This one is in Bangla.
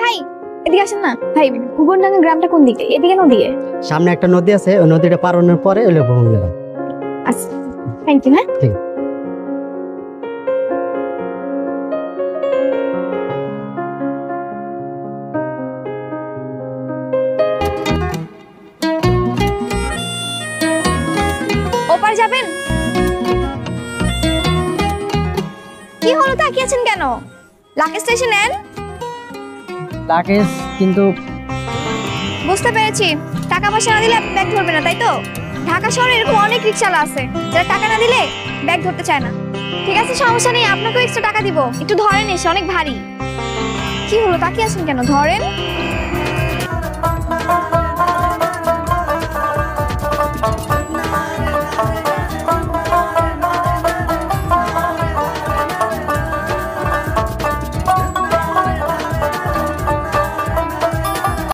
ভাই এদিকে আসেন না ভাই। ভুবনডাঙ্গা গ্রামটা কোন দিকে? এদিকে না ওদিকে? সামনে একটা নদী আছে, ওই নদীটা পার হওয়ার পরে হলো ভ্রমণ গেলাম। আচ্ছা থ্যাংক ইউ। হ্যাঁ ঠিক ওপার যাবেন? কি হলো তাকিয়ে আছেন কেন? লাকেজ স্টেশন নেন। লাগেজ কিন্তু বুঝতে পেরেছি, টাকা পয়সা না দিলে ব্যাগ ধরবে না তাই তো? ঢাকা শহরে এরকম অনেক রিকশাওয়ালা আছে যারা টাকা না দিলে ব্যাগ ধরতে চায় না। ঠিক আছে সমস্যা নেই, আপনাকেও এক্সট্রা টাকা দিব, একটু ধরেন, এসে অনেক ভারী। কি হলো তাকিয়ে আছেন কেন? ধরেন।